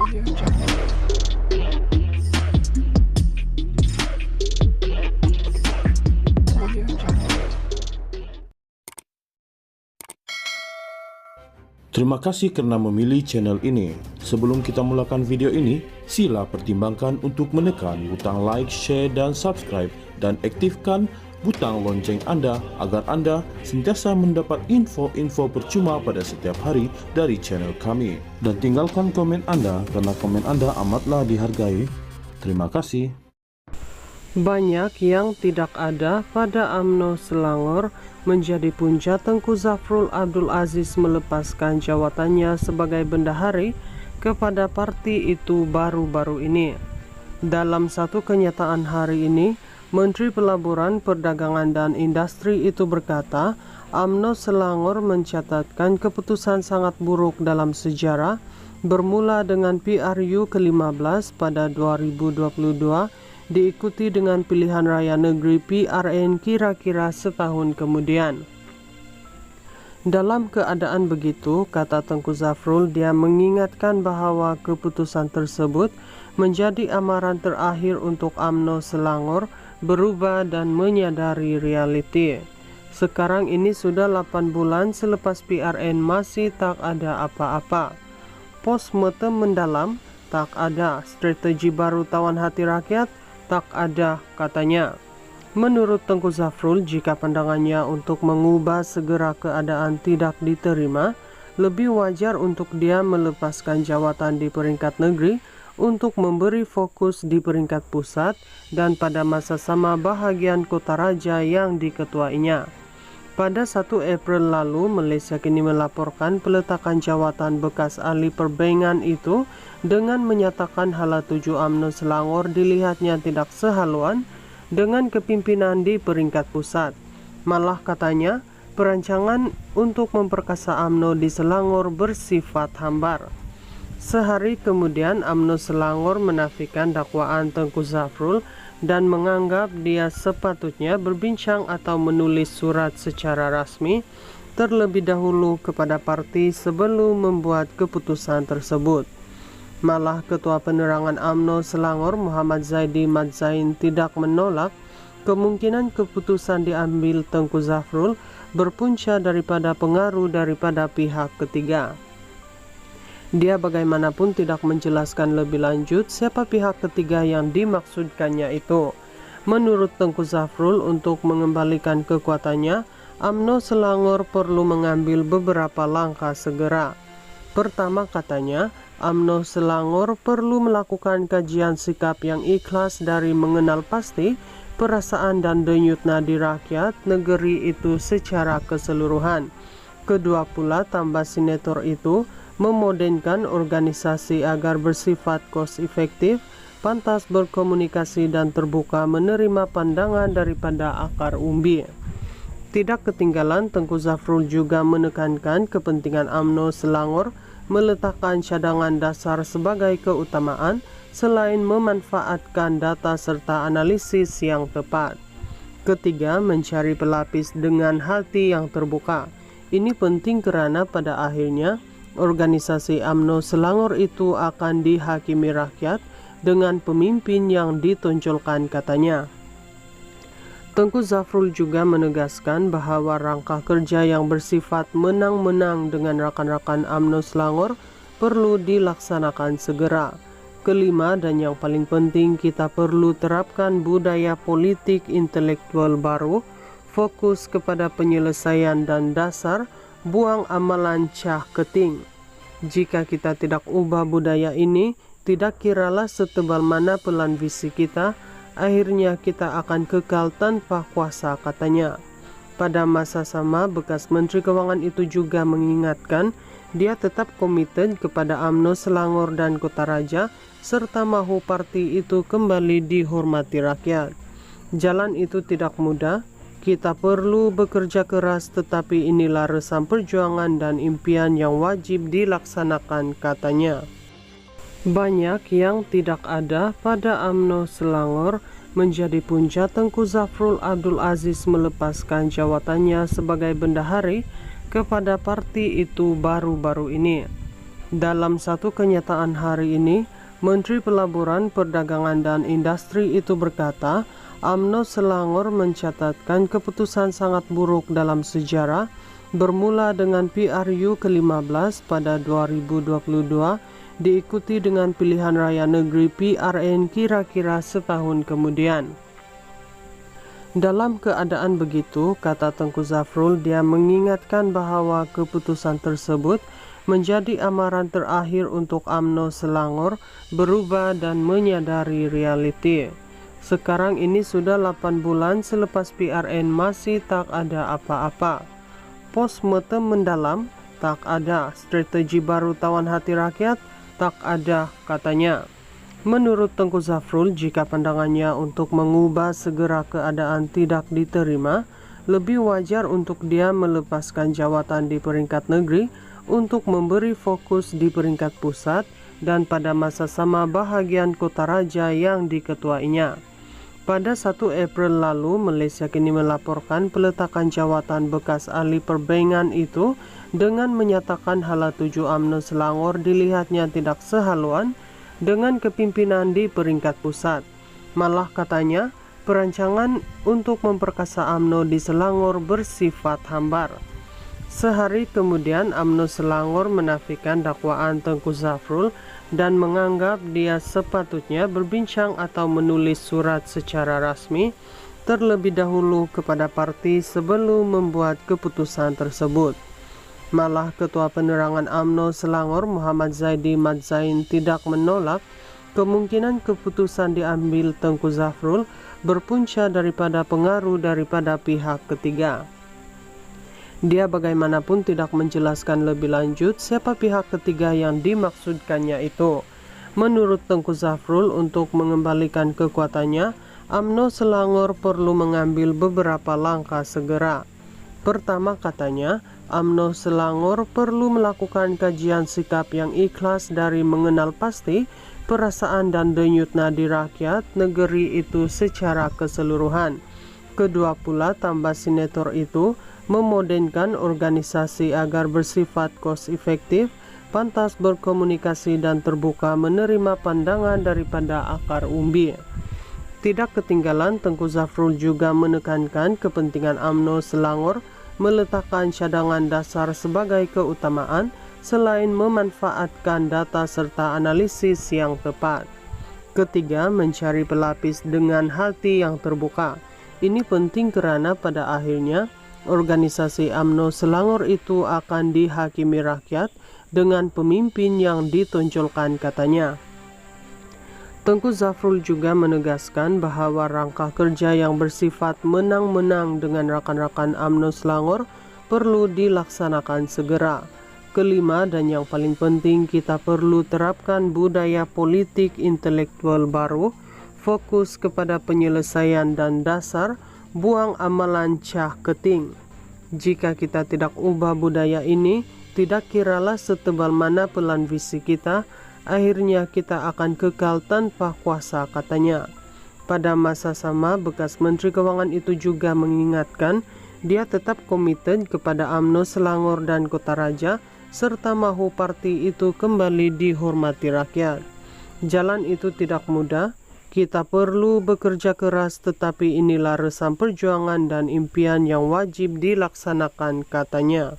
Terima kasih karena memilih channel ini. Sebelum kita mulakan video ini, sila pertimbangkan untuk menekan butang like, share, dan subscribe, dan aktifkan butang lonceng Anda agar Anda sentiasa mendapat info-info percuma pada setiap hari dari channel kami. Dan tinggalkan komen Anda karena komen Anda amatlah dihargai. Terima kasih. Banyak yang tidak ada pada UMNO Selangor menjadi punca Tengku Zafrul Abdul Aziz melepaskan jawatannya sebagai bendahari kepada parti itu baru-baru ini. Dalam satu kenyataan hari ini, Menteri Pelaburan, Perdagangan dan Industri itu berkata, UMNO Selangor mencatatkan keputusan sangat buruk dalam sejarah bermula dengan PRU ke-15 pada 2022 diikuti dengan pilihan raya negeri PRN kira-kira setahun kemudian. Dalam keadaan begitu, kata Tengku Zafrul, dia mengingatkan bahwa keputusan tersebut menjadi amaran terakhir untuk UMNO Selangor berubah dan menyadari realiti. Sekarang ini sudah 8 bulan selepas PRN masih tak ada apa-apa. Postmortem mendalam tak ada, strategi baru tawan hati rakyat tak ada, katanya. Menurut Tengku Zafrul, jika pandangannya untuk mengubah segera keadaan tidak diterima, lebih wajar untuk dia melepaskan jawatan di peringkat negeri untuk memberi fokus di peringkat pusat dan pada masa sama bahagian Kota Raja yang diketuainya. Pada 1 April lalu, Malaysia kini melaporkan peletakan jawatan bekas ahli perbankan itu dengan menyatakan hala tuju UMNO Selangor dilihatnya tidak sehaluan dengan kepimpinan di peringkat pusat. Malah katanya, perancangan untuk memperkasa UMNO di Selangor bersifat hambar. Sehari kemudian, UMNO Selangor menafikan dakwaan Tengku Zafrul dan menganggap dia sepatutnya berbincang atau menulis surat secara rasmi terlebih dahulu kepada parti sebelum membuat keputusan tersebut. Malah Ketua Penerangan UMNO Selangor Muhammad Zaidi Mat Zain tidak menolak kemungkinan keputusan diambil Tengku Zafrul berpunca daripada pengaruh daripada pihak ketiga. Dia bagaimanapun tidak menjelaskan lebih lanjut siapa pihak ketiga yang dimaksudkannya itu. Menurut Tengku Zafrul, untuk mengembalikan kekuatannya, UMNO Selangor perlu mengambil beberapa langkah segera. Pertama, katanya, UMNO Selangor perlu melakukan kajian sikap yang ikhlas dari mengenal pasti perasaan dan denyut nadi rakyat negeri itu secara keseluruhan. Kedua pula, tambah sinetron itu memodenkan organisasi agar bersifat cost efektif, pantas berkomunikasi dan terbuka menerima pandangan daripada akar umbi. Tidak ketinggalan, Tengku Zafrul juga menekankan kepentingan UMNO Selangor meletakkan cadangan dasar sebagai keutamaan selain memanfaatkan data serta analisis yang tepat. Ketiga, mencari pelapis dengan hati yang terbuka. Ini penting karena pada akhirnya organisasi UMNO Selangor itu akan dihakimi rakyat dengan pemimpin yang ditonjolkan, katanya. Tengku Zafrul juga menegaskan bahwa rangka kerja yang bersifat menang-menang dengan rekan-rekan UMNO Selangor perlu dilaksanakan segera. Kelima dan yang paling penting, kita perlu terapkan budaya politik intelektual baru, fokus kepada penyelesaian dan dasar, buang amalan cah keting. Jika kita tidak ubah budaya ini, tidak kiralah setebal mana pelan visi kita, akhirnya kita akan kekal tanpa kuasa, katanya. Pada masa sama, bekas Menteri Keuangan itu juga mengingatkan dia tetap komited kepada UMNO Selangor dan Kota Raja, serta mahu parti itu kembali dihormati rakyat. Jalan itu tidak mudah. Kita perlu bekerja keras, tetapi inilah resam perjuangan dan impian yang wajib dilaksanakan, katanya. Banyak yang tidak ada pada UMNO Selangor menjadi punca Tengku Zafrul Abdul Aziz melepaskan jawatannya sebagai bendahari kepada parti itu baru-baru ini. Dalam satu kenyataan hari ini, Menteri Pelaburan, Perdagangan dan Industri itu berkata, UMNO Selangor mencatatkan keputusan sangat buruk dalam sejarah bermula dengan PRU ke-15 pada 2022, diikuti dengan pilihan raya negeri PRN kira-kira setahun kemudian. Dalam keadaan begitu, kata Tengku Zafrul, dia mengingatkan bahwa keputusan tersebut menjadi amaran terakhir untuk UMNO Selangor berubah dan menyadari realiti. Sekarang ini sudah 8 bulan selepas PRN masih tak ada apa-apa. Postmortem mendalam tak ada, strategi baru tawan hati rakyat tak ada, katanya. Menurut Tengku Zafrul, jika pandangannya untuk mengubah segera keadaan tidak diterima, lebih wajar untuk dia melepaskan jawatan di peringkat negeri untuk memberi fokus di peringkat pusat dan pada masa sama bahagian Kota Raja yang diketuainya. Pada 1 April lalu, Malaysia kini melaporkan peletakan jawatan bekas ahli perbankan itu dengan menyatakan hala tuju UMNO Selangor dilihatnya tidak sehaluan dengan kepimpinan di peringkat pusat. Malah katanya, perancangan untuk memperkasa UMNO di Selangor bersifat hambar. Sehari kemudian, UMNO Selangor menafikan dakwaan Tengku Zafrul dan menganggap dia sepatutnya berbincang atau menulis surat secara rasmi terlebih dahulu kepada parti sebelum membuat keputusan tersebut. Malah Ketua Penerangan UMNO Selangor Muhammad Zaidi Mat Zain tidak menolak kemungkinan keputusan diambil Tengku Zafrul berpunca daripada pengaruh daripada pihak ketiga. Dia bagaimanapun tidak menjelaskan lebih lanjut siapa pihak ketiga yang dimaksudkannya itu. Menurut Tengku Zafrul, untuk mengembalikan kekuatannya, UMNO Selangor perlu mengambil beberapa langkah segera. Pertama, katanya, UMNO Selangor perlu melakukan kajian sikap yang ikhlas dari mengenal pasti perasaan dan denyut nadi rakyat negeri itu secara keseluruhan. Kedua pula, tambah sinetron itu memodenkan organisasi agar bersifat cost efektif, pantas berkomunikasi dan terbuka menerima pandangan daripada akar umbi. Tidak ketinggalan, Tengku Zafrul juga menekankan kepentingan UMNO Selangor meletakkan cadangan dasar sebagai keutamaan selain memanfaatkan data serta analisis yang tepat. Ketiga, mencari pelapis dengan hati yang terbuka. Ini penting kerana pada akhirnya organisasi UMNO Selangor itu akan dihakimi rakyat dengan pemimpin yang ditonjolkan, katanya. Tengku Zafrul juga menegaskan bahawa rangka kerja yang bersifat menang-menang dengan rakan-rakan UMNO Selangor perlu dilaksanakan segera. Kelima dan yang paling penting, kita perlu terapkan budaya politik intelektual baru, fokus kepada penyelesaian dan dasar, buang amalan cah keting. Jika kita tidak ubah budaya ini, tidak kiralah setebal mana pelan visi kita, akhirnya kita akan kekal tanpa kuasa, katanya. Pada masa sama, bekas Menteri Keuangan itu juga mengingatkan dia tetap komited kepada UMNO Selangor dan Kota Raja serta mahu parti itu kembali dihormati rakyat. Jalan itu tidak mudah, kita perlu bekerja keras, tetapi inilah resam perjuangan dan impian yang wajib dilaksanakan, katanya.